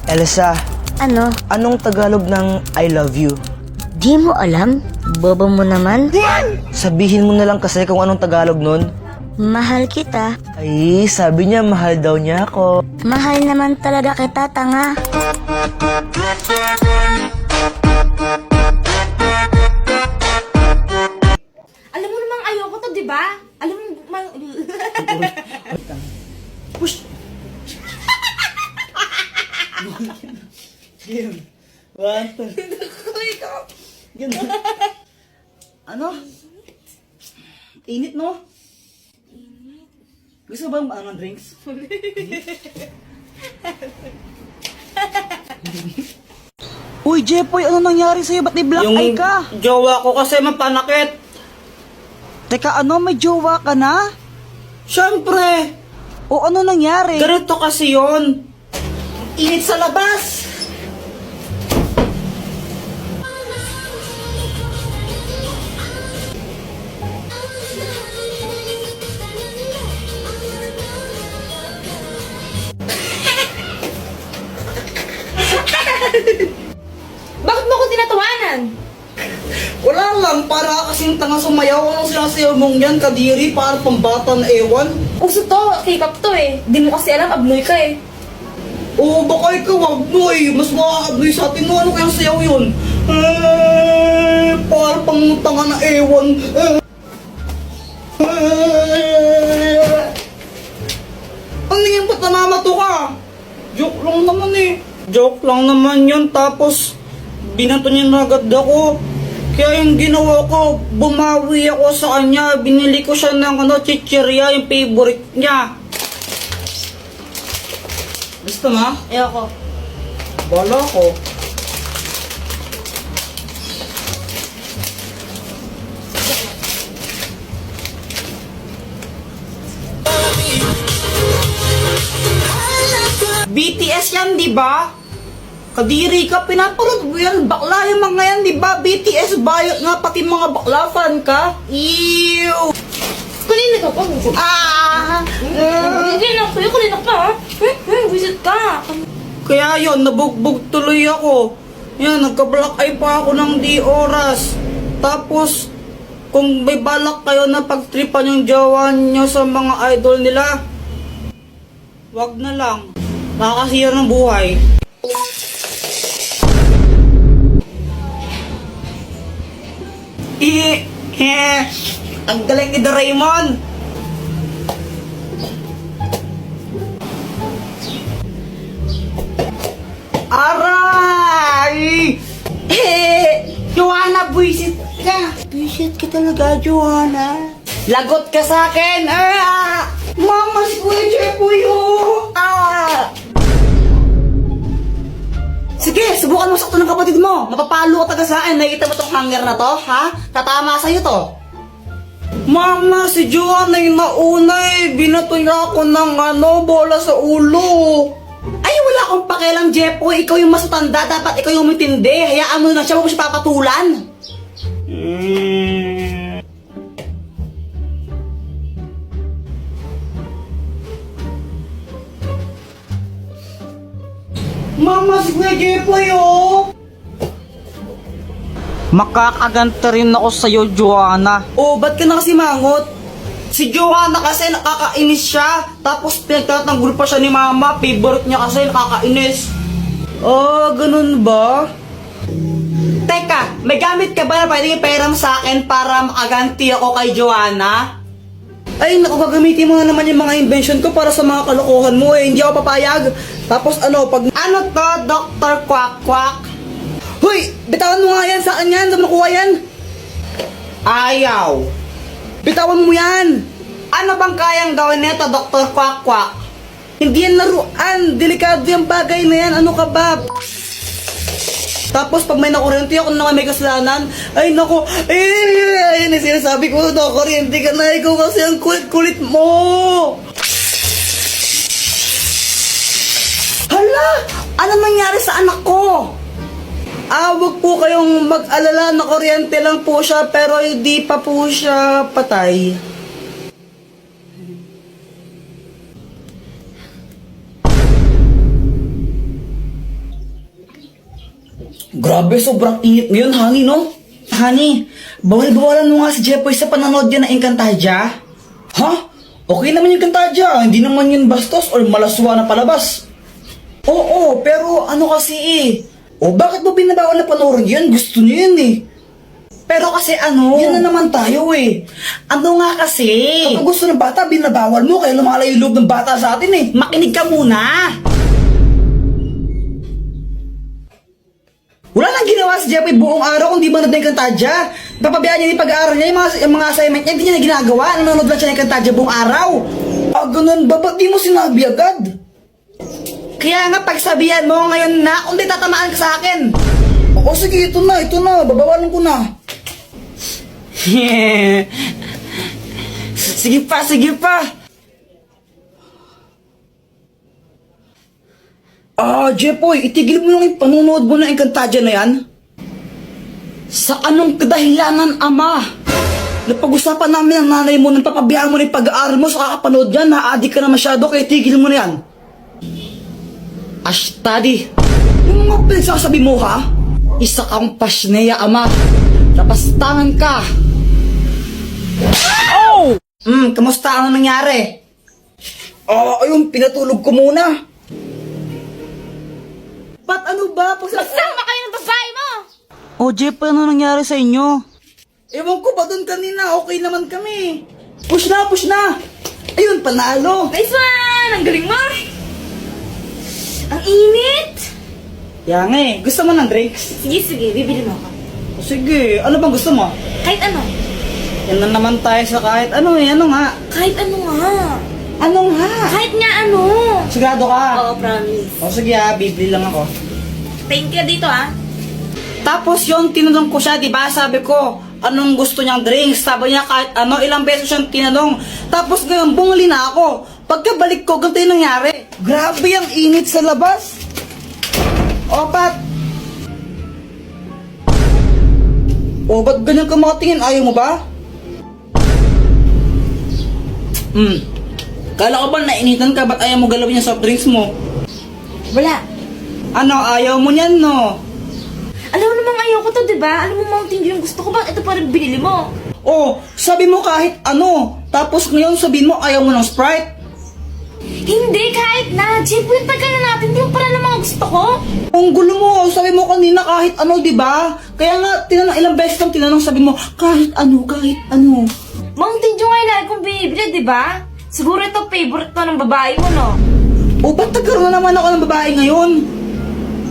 Elsa, Ano? anong Tagalog ng I love you? Di mo alam? Bobo mo naman? Sabihin mo na lang kasi kung anong Tagalog nun. Mahal kita. Ay, sabi niya mahal daw niya ako. Mahal naman talaga kita, tanga. Alam mo namang ayoko to, di ba? Alam mo, Push! Game. One, two. Ganun. Ano? Init, no? Gusto ba ng drinks? Uy, Jepoy, ano nangyari sa'yo? Ba't may black eye ka? Jowa ko kasi mapanakit. Teka, ano? May jowa ka na? Siyempre, O ano nangyari? ganito kasi yon. Init sa labas. bakit mo ko tinatawanan? Wala lang, para kasing tanga sumayaw. Anong sinasayaw mong yan, kadiri? Para pambata na ewan. Uso to, K-pop to eh. Di mo kasi alam, abnoy ka eh. Oo, baka ikaw abnoy. Mas makakabnoy sa atin mo. Ano kayang sayaw yun? Para pang tanga na ewan. Ano yan? Ba't namamato ka? Joke lang naman eh. Joke lang naman yun. Tapos, binato niya na agad ako. Kaya yung ginawa ko, bumawi ako sa kanya. Binili ko siya ng chichirya, yung favorite niya. Gusto mo? Ayoko. Bala ko. BTS yan, di ba? Kadiri ka, pinapanood mo yan. Bakla yung mga yan, di ba? BTS bayot nga, pati mga bakla fan ka. Ew! Kanina ka pa. Hindi na, kuya, kanina ka ha? Visit ka. Kaya yon, nabugbog tuloy ako. Yan, nagka-black eye pa ako ng di oras. Tapos, kung may balak kayo na pagtripan yung jowa nyo sa mga idol nila, wag na lang. Nakakasira ng buhay. Ang galing ni Doraemon. Aray! Joanna, buisit ka. Buisit ka talaga, Joanna. Lagot ka sa akin. Mama, si Kuya Jepoy, oh. Sige, subukan mo sakto ng kapatid mo. Mapapalo ka taga sa akin. Nakikita mo tong hanger na to, ha? Tatama sa'yo to. Mama, si Joanna yung nauna eh. Binato niya ako ng bola sa ulo. Ay, wala akong pakialam, Jepoy. Ikaw yung mas matanda. Dapat ikaw yung matindi. Hayaan mo na siya. Huwag mo siya papatulan. Mama, si Kuya Jepoy, oh. Makakaganta rin ako sa'yo, Joanna. Oh, ba't ka na kasi mangot? Si Joanna kasi nakakainis siya. Tapos pinagtatanggol pa siya ni Mama. Favorite niya kasi nakakainis. Oh, ganun ba? Teka, may gamit ka ba na pwedeng ipahiram sa akin para makaganti ako kay Joanna? Ay, naku, gagamitin mo na naman yung mga invention ko para sa mga kalokohan mo eh. Hindi ako papayag. Tapos pag... Ano to, Dr. Quack Quack? Hoy, bitawan mo nga yan sa akin yan. Saan mo nakuha yan? Ayaw. Bitawan mo yan. Ano bang kayang gawin nito, Dr. Quack Quack? Hindi yan laruan. Delikado yung bagay na yan. Ano ka ba? Tapos pag may nakuryente ako naman may kasalanan, ay naku, ayun yung sinasabi ko, nakuryente ka na, ikaw kasi ang kulit-kulit mo. Hala, ano nangyari sa anak ko? Wag po kayong mag-alala, nakuryente lang po siya, pero hindi pa po siya patay. Grabe, sobrang init ngayon, honey, no? Honey, bawal-bawalan mo nga si Jepoy sa panonood yan ng Encantadia. Ha? Okay naman yung Encantadia, hindi naman yun bastos or malaswa na palabas. Oo, pero ano kasi eh. O bakit mo binabawal na panoorin yun? Gusto niyo yun eh. Pero kasi ano? Yan na naman tayo eh. Ano nga kasi? Kapag gusto ng bata, binabawal mo kaya lumalayo yung loob ng bata sa atin eh. Makinig ka muna. Wala nang ginawa si Jeffrey buong araw kung di manood ng Encantadia. Papabayaan niya yung pag-aaral niya, yung mga assignment niya, hindi niya na ginagawa. Nanonood lang siya ng Encantadia buong araw. Ah, ganun ba? Ba't di mo sinabi agad? Kaya nga, pagsabihan mo ngayon na, kung di tatamaan ka sa akin. Oo, sige, ito na, babawalan ko na. Sige pa. Jepoy, itigil mo lang yung panunood mo ng Encantadia na yan. Sa anong kadahilanan, ama? Napag-usapan namin ang nanay mo nang papabayaan mo na yung pag-aaral mo sa kakapanood yan, na-addict ka na masyado, kaya tigil mo na yan. Ashtadi, yung mga pinagsasabi mo ha? Isa kang pasneya, ama. Napastangan ka. Oh! Kamusta? Ano nangyari? Ayun, pinatulog ko muna. Ba't ano ba? Masama kayo ng babae mo! O Jepoy, ano nangyari sa inyo? Ewan ko ba doon kanina? Okay naman kami. Push na! Ayun, panalo. Nice one! Ang galing mo! Ang init! Yang gusto mo ng drinks? Sige, bibili mo ako. O sige, ano bang gusto mo? Kahit ano. Yan na naman tayo sa kahit ano ano nga? Kahit ano nga. Ano nga? Kahit nga ano. Sigurado ka? Oo, promise. O sige bibili lang ako. Thank you dito Tapos yon tinanong ko siya, di ba? Sabi ko, anong gusto niyang drinks? Sabi niya kahit ano, ilang beses siyang tinanong. Tapos ngayon, bumili na ako. Pagkabalik ko, ganito yung nangyari. Grabe ang init sa labas. Ba't ganyan ka makatingin? Ayaw mo ba? Kala ko ba nainitan ka? Ba't ayaw mo galawin yung soft drinks mo? Wala. Ano, ayaw mo niyan, no? Alam mo namang ayoko to, diba? Alam mo Mountain Dew yung gusto ko. Bakit ito pa rin binili mo? Sabi mo kahit ano. Tapos ngayon sabihin mo ayaw mo ng Sprite. Hindi, kahit na. Jeep, yung tagal na natin. Hindi mo pala namang gusto ko. Ang gulo mo, sabi mo kanina kahit ano, di ba? Kaya nga, ilang beses kang tinanong, sabi mo, kahit ano. Mountain Dew nga yung lagi kong binibili, diba? Siguro ito favorite to ng babae mo, no? Ba't nagkaroon na naman ako ng babae ngayon?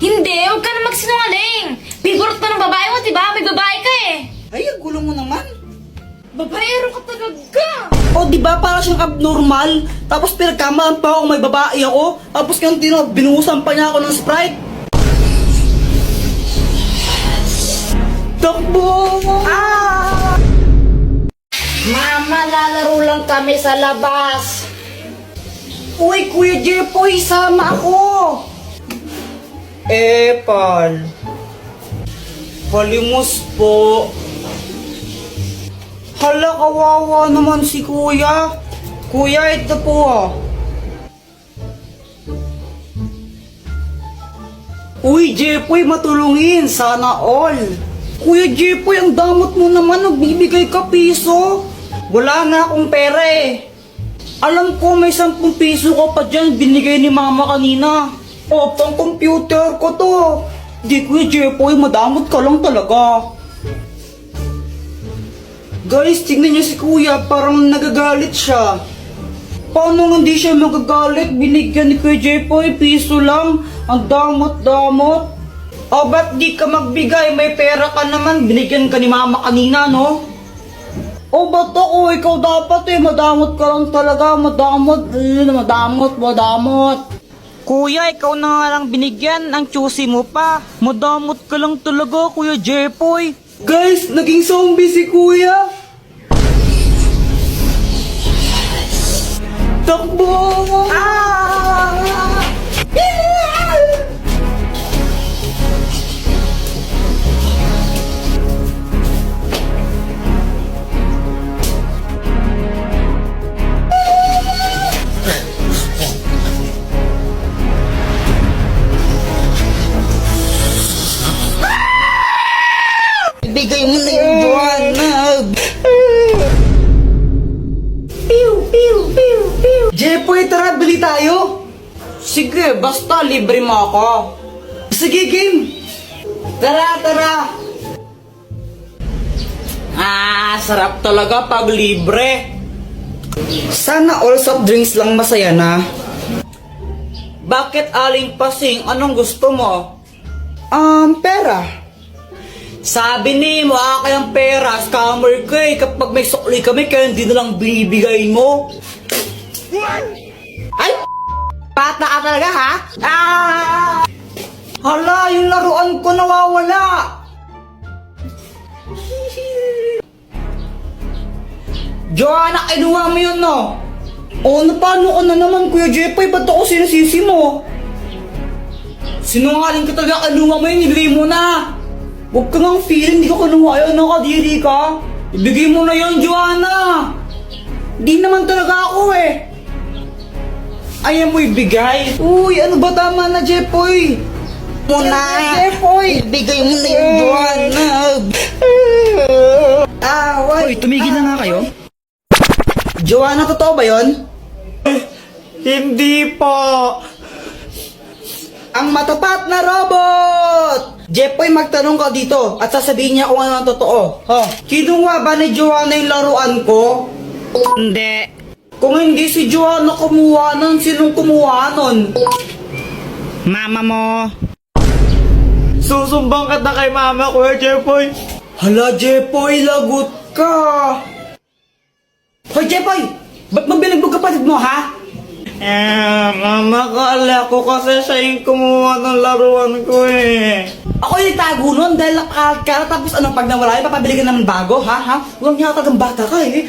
Hindi, huwag ka na magsinungaling. Favorite to ng babae mo, diba? May babae ka eh. Ay, ang gulo mo naman. Babaero ka talaga. Di ba para siyang abnormal? Tapos pinagkamaan pa ako, may babae ako. Tapos ngayon binuhusan pa niya ako ng Sprite. Takbo! Mama, lalaro lang kami sa labas. Uy, Kuya Jepoy, sama ako! Pal. Palimos po. Hala, kawawa naman si Kuya. Kuya, ito po Uy, Jepoy, matulungin. Sana all. Kuya Jepoy, ang damot mo naman. Nagbibigay ka piso. Wala nga akong pera eh. Alam ko may 10 piso ko pa dyan. Binigay ni mama kanina. Pang computer ko to. Di Kuya Jepoy, madamot ka lang talaga. Guys, tingnan niyo si Kuya. Parang nagagalit siya. Paano hindi siya magagalit? Binigyan ni Kuya Jepoy, piso lang. Ang damot-damot. Ba't di ka magbigay? May pera ka naman. Binigyan ka ni mama kanina, no? Ba't ako? Ikaw dapat madamot ka lang talaga. Madamot. Kuya, ikaw na nga lang binigyan. Ang choosy mo pa. Madamot ka lang talaga, Kuya Jepoy. Guys, naging zombie si Kuya. Takbo! Sige, basta libre mo ako. Sige, game. Tara, tara. Sarap talaga pag libre. Sana all soft drinks lang masaya na. Bakit aling pasing? Anong gusto mo? Pera. Sabi ni mo, kayang pera, scammer ka eh. Kapag may sukli kami, kaya hindi na lang binibigay mo. Ay! Bata ka talaga, ha? Hala, yung laruan ko nawawala. Joanna, kinuha mo yun, no? Paano ka na naman, Kuya Jepoy? Ba't ako sinasisi mo? Sinungaling ka talaga, kinuha mo yun, ibigay mo na. Huwag ka ngang feeling, di ka kinuha yun, nakadiri ka. Ibigay mo na yun, Joanna. Di naman talaga ako eh. Ayaw mo ibigay? Uy, ano ba tama na, Jepoy? Muna. Jepoy! Ibigay mo na yun, Joanna. Uy, tumigil na nga kayo. Joanna, totoo ba yun? Hindi po. Ang matapat na robot! Jepoy, magtanong ka dito at sasabihin niya kung ano ang totoo. Kinuha ba ni Joanna yung laruan ko? Hindi. Kung hindi si Joanna kumuha nun, sinong kumuha nun? Mama mo. Susumbang ka na kay mama ko, Jepoy. Hala, Jepoy, lagot ka. Hoy, Jepoy! Ba't mo binagbog kapatid mo, ha? Mama, kala ko kasi siya yung kumuha ng laruan ko eh. Ako yung tago nun dahil nakakara tapos pag nawala yun, papabili ka naman bago, ha? Huwag niya ka bata ka eh.